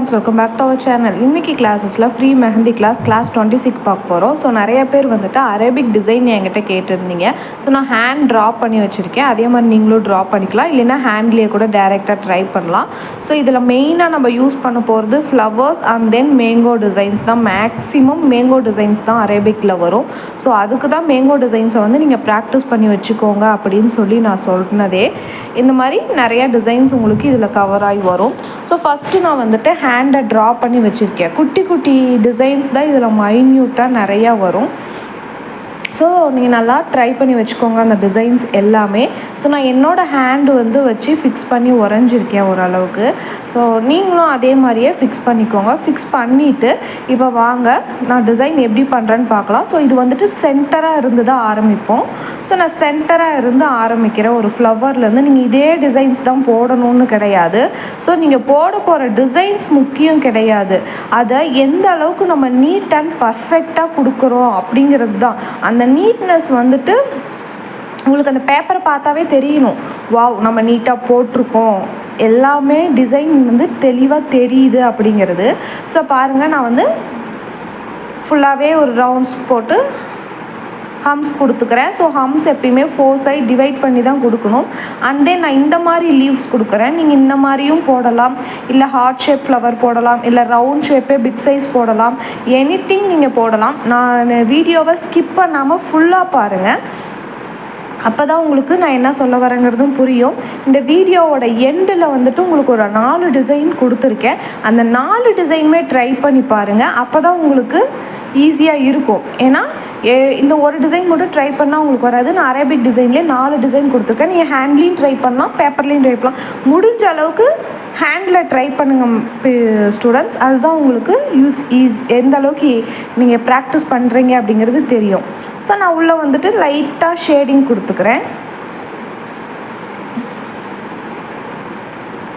Friends, welcome back to our channel. இன்றைக்கி கிளாஸஸில் free mehndi class 26 பார்க்க போகிறோம். ஸோ நிறைய பேர் வந்துட்டு அரேபிக் டிசைன் என்கிட்ட கேட்டிருந்தீங்க. ஸோ நான் ஹேண்ட் ட்ரா பண்ணி வச்சுருக்கேன். அதே மாதிரி நீங்களும் ட்ரா பண்ணிக்கலாம், இல்லைன்னா ஹேண்ட்லேயே கூட டேரெக்டாக ட்ரை பண்ணலாம். ஸோ இதில் மெயினாக நம்ம யூஸ் பண்ண போகிறது flowers and then mango designs தான். மேக்ஸிமம் மேங்கோ டிசைன்ஸ் தான் அரேபிக்கில் வரும். ஸோ அதுக்கு தான் மேங்கோ டிசைன்ஸை வந்து நீங்கள் ப்ராக்டிஸ் பண்ணி வச்சுக்கோங்க அப்படின்னு சொல்லி நான் சொன்னதே. இந்த மாதிரி நிறையா டிசைன்ஸ் உங்களுக்கு இதில் கவர் ஆகி வரும். ஸோ ஃபஸ்ட்டு நான் வந்துட்டு ஹேண்டை ட்ரா பண்ணி வச்சுருக்கேன். குட்டி குட்டி டிசைன்ஸ் தான் இதில் மைன்யூட்டாக நிறையா வரும். ஸோ நீங்கள் நல்லா ட்ரை பண்ணி வச்சுக்கோங்க அந்த டிசைன்ஸ் எல்லாமே. ஸோ நான் என்னோடய ஹேண்டு வந்து வச்சு ஃபிக்ஸ் பண்ணி உறைஞ்சிருக்கேன் ஓரளவுக்கு. ஸோ நீங்களும் அதே மாதிரியே ஃபிக்ஸ் பண்ணிக்கோங்க. ஃபிக்ஸ் பண்ணிவிட்டு இப்போ வாங்க நான் டிசைன் எப்படி பண்ணுறேன்னு பார்க்கலாம். ஸோ இது வந்துட்டு சென்டராக இருந்து தான் ஆரம்பிப்போம். ஸோ நான் சென்டராக இருந்து ஆரம்பிக்கிறேன். ஒரு ஃப்ளவர்லேருந்து நீங்கள் இதே டிசைன்ஸ் தான் போடணும்னு கிடையாது. ஸோ நீங்கள் போட போகிற டிசைன்ஸ் முக்கியம் கிடையாது, அதை எந்த அளவுக்கு நம்ம நீட் அண்ட் பர்ஃபெக்டாக கொடுக்குறோம் அப்படிங்கிறது தான். அந்த நீட்னஸ் வந்துட்டு உங்களுக்கு அந்த பேப்பரை பார்த்தாவே தெரியணும். வாவ், நம்ம நீட்டாக போட்டிருக்கோம், எல்லாமே டிசைன் வந்து தெளிவாக தெரியுது அப்படிங்கிறது. ஸோ பாருங்கள், நான் வந்து ஃபுல்லாகவே ஒரு ரவுண்ட்ஸ் போட்டு ஹம்ஸ் கொடுத்துக்கிறேன். ஸோ ஹம்ஸ் எப்பயுமே 4 சைட் டிவைட் பண்ணி தான் கொடுக்கணும். அண்ட் தென் நான் இந்த மாதிரி லீவ்ஸ் கொடுக்குறேன். நீங்கள் இந்த மாதிரியும் போடலாம், இல்லை ஹார்ட் ஷேப் ஃப்ளவர் போடலாம், இல்லை ரவுண்ட் ஷேப்பே பிக் சைஸ் போடலாம். எனிதிங் நீங்கள் போடலாம். நான் வீடியோவை ஸ்கிப் பண்ணாமல் ஃபுல்லாக பாருங்கள். அப்போ தான் உங்களுக்கு நான் என்ன சொல்ல வரேங்கிறதும் புரியும். இந்த வீடியோவோட எண்டில் வந்துட்டு உங்களுக்கு ஒரு 4 டிசைன் கொடுத்துருக்கேன். அந்த 4 டிசைனுமே ட்ரை பண்ணி பாருங்கள். அப்போ தான் உங்களுக்கு ஈஸியாக இருக்கும். ஏன்னா இந்த ஒரு டிசைன் மட்டும் ட்ரை பண்ணால் உங்களுக்கு வராது. நான் அரேபிக் டிசைன்லேயே 4 டிசைன் கொடுத்துருக்கேன். நீங்கள் ஹேண்ட்லேயும் ட்ரை பண்ணலாம், பேப்பர்லேயும் ட்ரை பண்ணலாம். முடிஞ்ச அளவுக்கு ஹேண்டில் ட்ரை பண்ணுங்கள் ஸ்டூடெண்ட்ஸ். அதுதான் உங்களுக்கு எந்த அளவுக்கு நீங்கள் ப்ராக்டிஸ் பண்ணுறீங்க அப்படிங்கிறது தெரியும். ஸோ நான் உள்ளே வந்துட்டு லைட்டாக ஷேடிங் கொடுத்துக்கிறேன்.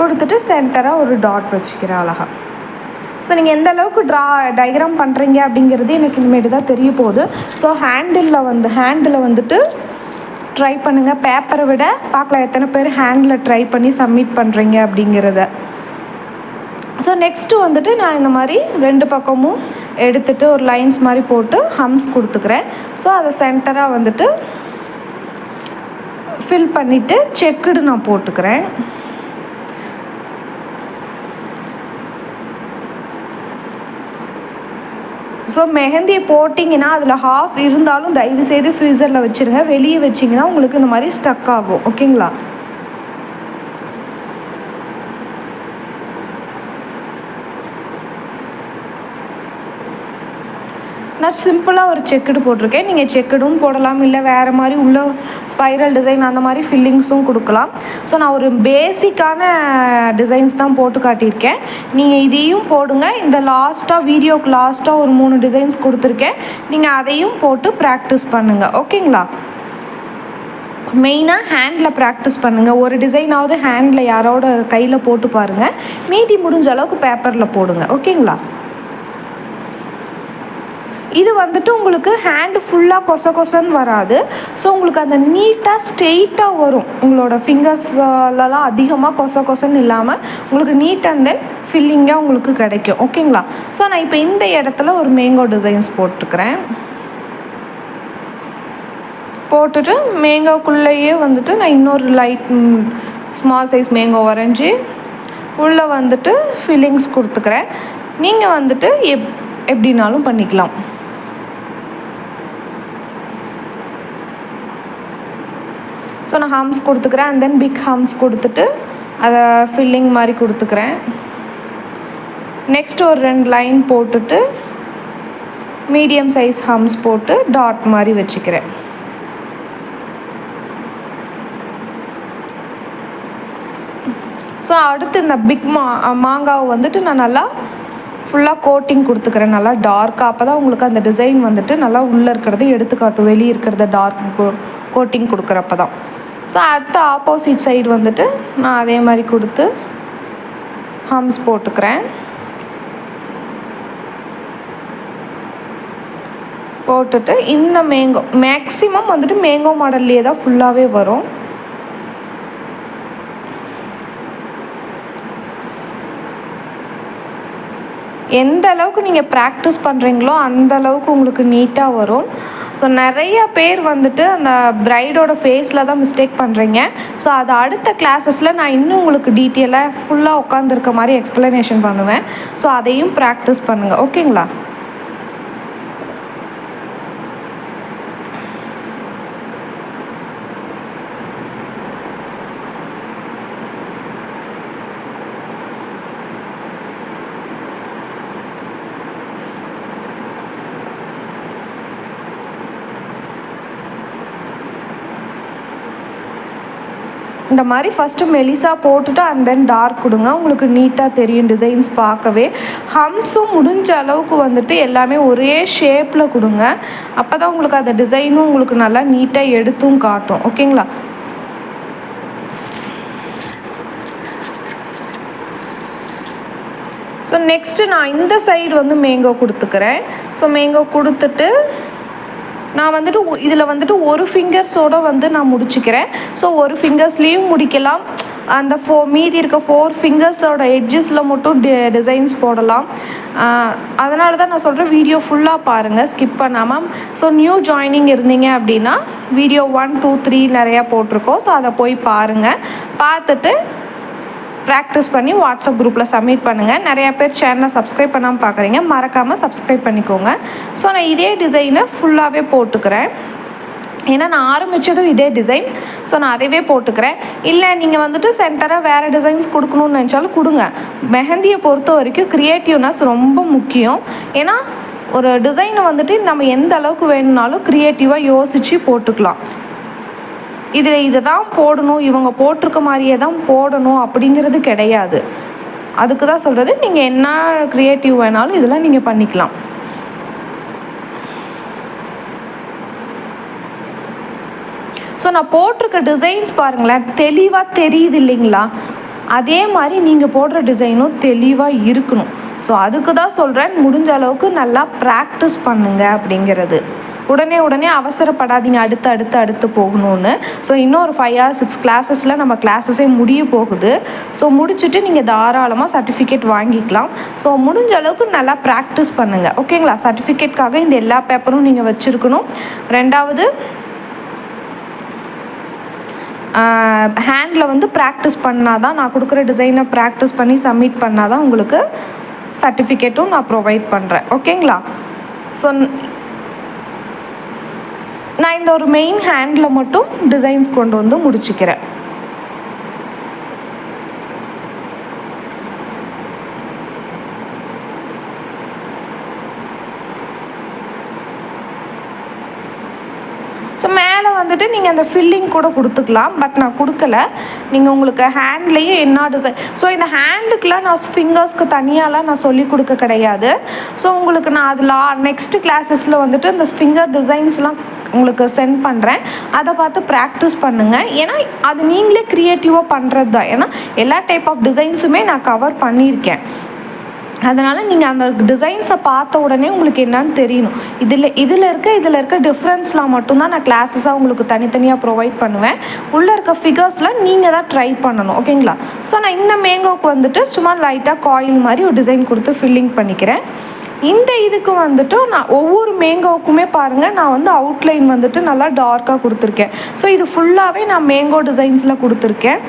கொடுத்துட்டு சென்டராக ஒரு டாட் வச்சுக்கிறேன் அழகாக. ஸோ நீங்கள் எந்த அளவுக்கு டயக்ராம் பண்ணுறீங்க அப்படிங்கிறது எனக்கு இனிமேட்டு தான் தெரிய போகுது. ஸோ ஹேண்டில் வந்துட்டு ட்ரை பண்ணுங்கள். பேப்பரை விட பார்க்கலாம் எத்தனை பேர் ஹேண்டில் ட்ரை பண்ணி சப்மிட் பண்ணுறீங்க அப்படிங்கிறத. ஸோ நெக்ஸ்ட்டு வந்துட்டு நான் இந்த மாதிரி 2 பக்கமும் எடுத்துகிட்டு ஒரு லைன்ஸ் மாதிரி போட்டு ஹம்ஸ் கொடுத்துக்கிறேன். ஸோ அதை சென்டராக வந்துட்டு ஃபில் பண்ணிவிட்டு செக்குடு நான் போட்டுக்கிறேன். ஸோ மெஹந்தியை போட்டிங்கன்னா அதில் ஹாஃப் இருந்தாலும் தயவுசெய்து ஃப்ரீசரில் வச்சுருங்க. வெளியே வச்சிங்கன்னா உங்களுக்கு இந்த மாதிரி ஸ்டக் ஆகும். ஓகேங்களா? நான் சிம்பிளாக ஒரு செக்குடு போட்டிருக்கேன். நீங்கள் செக்குடும் போடலாம், இல்லை வேறு மாதிரி உள்ள ஸ்பைரல் டிசைன் அந்த மாதிரி ஃபில்லிங்ஸும் கொடுக்கலாம். ஸோ நான் ஒரு பேசிக்கான டிசைன்ஸ் தான் போட்டு காட்டியிருக்கேன். நீங்கள் இதையும் போடுங்க. இந்த வீடியோக்கு லாஸ்ட்டாக ஒரு 3 டிசைன்ஸ் கொடுத்துருக்கேன். நீங்கள் அதையும் போட்டு ப்ராக்டிஸ் பண்ணுங்கள். ஓகேங்களா? மெயினாக ஹேண்டில் ப்ராக்டிஸ் பண்ணுங்கள். ஒரு டிசைனாவது ஹேண்டில் யாரோட கையில் போட்டு பாருங்கள். மீதி முடிஞ்ச அளவுக்கு பேப்பரில் போடுங்க. ஓகேங்களா? இது வந்துட்டு உங்களுக்கு ஹேண்டு ஃபுல்லாக கொசன்னு வராது. ஸோ உங்களுக்கு அந்த நீட்டாக ஸ்ட்ரெயிட்டாக வரும். உங்களோட ஃபிங்கர்ஸ்லலாம் அதிகமாக கொசன்னு இல்லாமல் உங்களுக்கு நீட் அண்ட் தென் ஃபில்லிங்காக உங்களுக்கு கிடைக்கும். ஓகேங்களா? ஸோ நான் இப்போ இந்த இடத்துல ஒரு மேங்கோ டிசைன்ஸ் போட்டுக்கிறேன். போட்டுட்டு மேங்கோக்குள்ளேயே வந்துட்டு நான் இன்னொரு ஸ்மால் சைஸ் மேங்கோ வரைஞ்சி உள்ளே வந்துட்டு ஃபில்லிங்ஸ் கொடுத்துக்கிறேன். நீங்கள் வந்துட்டு எப்படினாலும் பண்ணிக்கலாம். ஸோ நான் ஹம்ஸ் கொடுத்துக்கிறேன். அண்ட் தென் பிக் ஹம்ஸ் கொடுத்துட்டு அதை ஃபில்லிங் மாதிரி கொடுத்துக்கிறேன். நெக்ஸ்ட் ஒரு 2 லைன் போட்டுட்டு மீடியம் சைஸ் ஹம்ஸ் போட்டு டாட் மாதிரி வச்சுக்கிறேன். ஸோ அடுத்து இந்த பிக் மாங்காவை வந்துட்டு நான் நல்லா ஃபுல்லாக கோட்டிங் கொடுத்துக்கிறேன், நல்லா டார்க்காக. அப்போ தான் உங்களுக்கு அந்த டிசைன் வந்துட்டு நல்லா உள்ளே இருக்கிறத எடுத்துக்காட்டும், வெளியே இருக்கிறத டார்க் கோட்டிங் கொடுக்குறப்ப தான். ஸோ அடுத்த ஆப்போசிட் சைடு வந்துட்டு நான் அதே மாதிரி கொடுத்து ஹம்ஸ் போட்டுக்கிறேன். போட்டுட்டு இந்த மேக்ஸிமம் வந்துட்டு மேங்கோ மாடல்லையே தான் ஃபுல்லாகவே வரும். எந்த அளவுக்கு நீங்கள் ப்ராக்டிஸ் பண்ணுறீங்களோ அந்த அளவுக்கு உங்களுக்கு நீட்டாக வரும். ஸோ நிறைய பேர் வந்துட்டு அந்த ப்ரைடோட ஃபேஸில் தான் மிஸ்டேக் பண்ணுறீங்க. ஸோ அது அடுத்த கிளாஸஸில் நான் இன்னும் உங்களுக்கு டீட்டெயிலாக ஃபுல்லாக உட்காந்துருக்க மாதிரி எக்ஸ்ப்ளனேஷன் பண்ணுவேன். ஸோ அதையும் ப்ராக்டிஸ் பண்ணுங்கள். ஓகேங்களா? இந்த மாதிரி ஃபஸ்ட்டு மெலிசா போட்டுட்டு அண்ட் தென் டார்க் கொடுங்க. உங்களுக்கு நீட்டாக தெரியும் டிசைன்ஸ் பார்க்கவே. ஹம்ஸும் முடிஞ்ச அளவுக்கு வந்துட்டு எல்லாமே ஒரே ஷேப்பில் கொடுங்க. அப்போ தான் உங்களுக்கு அந்த டிசைனும் உங்களுக்கு நல்லா நீட்டாக எடுத்தும் காட்டும். ஓகேங்களா? ஸோ நெக்ஸ்ட்டு நான் இந்த சைடு வந்து மேங்கோ கொடுத்துக்கிறேன். ஸோ மேங்கோ கொடுத்துட்டு நான் வந்துட்டு இதில் வந்துட்டு ஒரு ஃபிங்கர்ஸோடு வந்து நான் முடிச்சுக்கிறேன். ஸோ ஒரு ஃபிங்கர்ஸ்லேயும் முடிக்கலாம். அந்த மீதி இருக்க 4 ஃபிங்கர்ஸோட எட்ஜஸில் மட்டும் டிசைன்ஸ் போடலாம். அதனால தான் நான் சொல்கிறேன் வீடியோ ஃபுல்லாக பாருங்கள், ஸ்கிப் பண்ணாமல். ஸோ நியூ ஜாயினிங் இருந்தீங்க அப்படின்னா வீடியோ 1, 2, 3 நிறையா போட்டிருக்கோம். ஸோ அதை போய் பாருங்கள். பார்த்துட்டு ப்ராக்டிஸ் பண்ணி வாட்ஸ்அப் குரூப்பில் சப்மிட் பண்ணுங்கள். நிறையா பேர் சேனலை சப்ஸ்கிரைப் பண்ணாமல் பார்க்குறீங்க, மறக்காமல் சப்ஸ்கிரைப் பண்ணிக்கோங்க. ஸோ நான் இதே டிசைனை ஃபுல்லாகவே போட்டுக்கிறேன். ஏன்னா நான் ஆரம்பித்ததும் இதே டிசைன். ஸோ நான் அதைவே போட்டுக்கிறேன். இல்லை நீங்கள் வந்துட்டு சென்டராக வேறு டிசைன்ஸ் கொடுக்கணுன்னு நினச்சாலும் கொடுங்க. மெஹந்தியை பொறுத்த வரைக்கும் க்ரியேட்டிவ்னஸ் ரொம்ப முக்கியம். ஏன்னா ஒரு டிசைனை வந்துட்டு நம்ம எந்த அளவுக்கு வேணும்னாலும் க்ரியேட்டிவாக யோசித்து போட்டுக்கலாம். இதை தான் போடணும், இவங்க போட்டிருக்க மாதிரியே தான் போடணும் அப்படிங்கிறது கிடையாது. அதுக்கு தான் சொல்கிறது, நீங்கள் என்ன க்ரியேட்டிவ் வேணாலும் இதெல்லாம் நீங்கள் பண்ணிக்கலாம். ஸோ நான் போட்டிருக்க டிசைன்ஸ் பாருங்களேன், தெளிவாக தெரியுது இல்லைங்களா? அதே மாதிரி நீங்கள் போடுற டிசைனும் தெளிவாக இருக்கணும். ஸோ அதுக்கு தான் சொல்கிறேன், முடிஞ்ச அளவுக்கு நல்லா ப்ராக்டிஸ் பண்ணுங்க அப்படிங்கிறது. உடனே அவசரப்படாதீங்க அடுத்து போகணுன்னு. ஸோ இன்னும் ஒரு 5 or 6 கிளாஸஸில் நம்ம கிளாஸஸே முடிய போகுது. ஸோ முடிச்சுட்டு நீங்கள் தாராளமாக சர்டிஃபிகேட் வாங்கிக்கலாம். ஸோ முடிஞ்ச அளவுக்கு நல்லா ப்ராக்டிஸ் பண்ணுங்கள். ஓகேங்களா? சர்டிஃபிகேட்காக இந்த எல்லா பேப்பரும் நீங்கள் வச்சுருக்கணும். 2வது ஹேண்டில் வந்து ப்ராக்டிஸ் பண்ணால் தான், நான் கொடுக்குற டிசைனை ப்ராக்டிஸ் பண்ணி சப்மிட் பண்ணால் தான் உங்களுக்கு சர்டிஃபிகேட்டும் நான் ப்ரொவைட் பண்ணுறேன். ஓகேங்களா? ஸோ நான் இந்த ஒரு மெயின் ஹேண்டில் மட்டும் டிசைன்ஸ் கொண்டு வந்து முடிச்சுக்கிறேன். ஸோ மேலே வந்துட்டு நீங்கள் அந்த ஃபில்லிங் கூட கொடுத்துக்கலாம். பட் நான் கொடுக்கல. நீங்கள் உங்களுக்கு ஹேண்ட்லேயே என்ன டிசைன். ஸோ இந்த ஹேண்டுக்கெலாம் நான் ஃபிங்கர்ஸ்க்கு தனியாலாம் நான் சொல்லி கொடுக்க கிடையாது. ஸோ உங்களுக்கு நான் அதில் நெக்ஸ்ட்டு கிளாஸஸில் வந்துட்டு இந்த ஃபிங்கர் டிசைன்ஸ்லாம் உங்களுக்கு சென்ட் பண்ணுறேன். அதை பார்த்து ப்ராக்டிஸ் பண்ணுங்கள். ஏன்னா அது நீங்களே க்ரியேட்டிவாக பண்ணுறது தான். ஏன்னா எல்லா டைப் ஆஃப் டிசைன்ஸுமே நான் கவர் பண்ணியிருக்கேன். அதனால் நீங்கள் அந்த டிசைன்ஸை பார்த்த உடனே உங்களுக்கு என்னன்னு தெரியணும். இதில் இருக்க டிஃப்ரென்ஸ்லாம் மட்டும்தான் நான் கிளாஸஸாக உங்களுக்கு தனித்தனியாக ப்ரொவைட் பண்ணுவேன். உள்ளே இருக்க ஃபிகர்ஸ்லாம் நீங்கள் தான் ட்ரை பண்ணணும். ஓகேங்களா? ஸோ நான் இந்த மேங்கோவுக்கு வந்துட்டு சும்மா லைட்டாக காயில் மாதிரி ஒரு டிசைன் கொடுத்து ஃபில்லிங் பண்ணிக்கிறேன். இந்த இதுக்கு வந்துட்டு நான் ஒவ்வொரு மேங்கோவுக்குமே பாருங்கள், நான் வந்து அவுட்லைன் வந்துட்டு நல்லா டார்க்காக கொடுத்துருக்கேன். ஸோ இது ஃபுல்லாகவே நான் மேங்கோ டிசைன்ஸில் கொடுத்துருக்கேன்.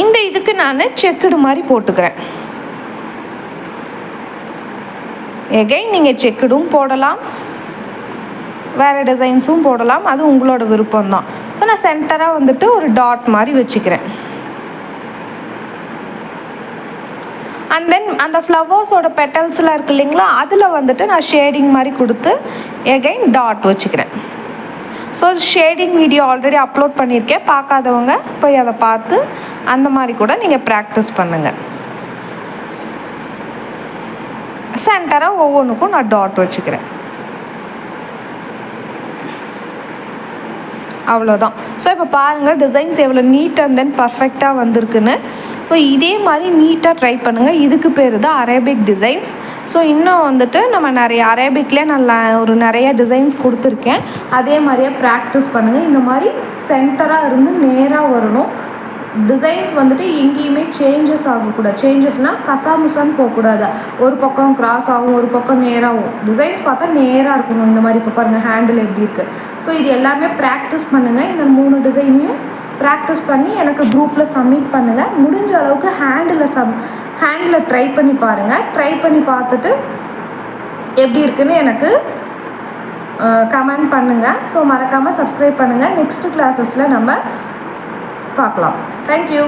இந்த இதுக்கு நான் செக்குடு மாதிரி போட்டுக்கிறேன். எகைன் நீங்கள் செக்குடும் போடலாம், வேறு டிசைன்ஸும் போடலாம். அது உங்களோட விருப்பம்தான். ஸோ நான் சென்டராக வந்துட்டு ஒரு டாட் மாதிரி வச்சுக்கிறேன். அண்ட் தென் அந்த ஃப்ளவர்ஸோட பெட்டல்ஸ்லாம் இருக்குது இல்லைங்களா, அதில் வந்துட்டு நான் ஷேடிங் மாதிரி கொடுத்து எகைன் டாட் வச்சுக்கிறேன். So shading video already upload பண்ணியிருக்கேன். பார்க்காதவங்க போய் அதை பார்த்து அந்த மாதிரி கூட நீங்கள் ப்ராக்டிஸ் பண்ணுங்கள். சென்டராக ஒவ்வொன்றுக்கும் நான் டாட் வச்சுக்கிறேன். அவ்வளோதான். ஸோ இப்போ பாருங்கள் டிசைன்ஸ் எவ்வளோ நீட் அண்ட் தென் பர்ஃபெக்டாக வந்திருக்குன்னு. ஸோ இதே மாதிரி நீட்டாக ட்ரை பண்ணுங்கள். இதுக்கு பேர் தான் அரேபிக் டிசைன்ஸ். ஸோ இன்னும் வந்துட்டு நம்ம நிறைய அரேபிக்லேயே நான் நிறைய டிசைன்ஸ் கொடுத்துருக்கேன். அதே மாதிரியே ப்ராக்டிஸ் பண்ணுங்கள். இந்த மாதிரி சென்டராக இருந்து நேராக வரணும். டிசைன்ஸ் வந்துட்டு எங்கேயுமே சேஞ்சஸ் ஆகக்கூடாது. சேஞ்சஸ்னால் கசாமுசான்னு போகக்கூடாது. ஒரு பக்கம் கிராஸ் ஆகும், ஒரு பக்கம் நேராகும். டிசைன்ஸ் பார்த்தா நேராக இருக்கணும். இந்த மாதிரி இப்போ பாருங்கள் ஹேண்டில் எப்படி இருக்குது. ஸோ இது எல்லாமே ப்ராக்டிஸ் பண்ணுங்கள். இந்த 3 டிசைனையும் ப்ராக்டிஸ் பண்ணி எனக்கு குரூப்பில் சப்மிட் பண்ணுங்கள். முடிஞ்ச அளவுக்கு ஹேண்டில் ட்ரை பண்ணி பாருங்கள். ட்ரை பண்ணி பார்த்துட்டு எப்படி இருக்குன்னு எனக்கு கமெண்ட் பண்ணுங்கள். ஸோ மறக்காமல் சப்ஸ்கிரைப் பண்ணுங்கள். நெக்ஸ்ட்டு கிளாஸஸில் நம்ம பார்க்கலாம். தேங்க்யூ.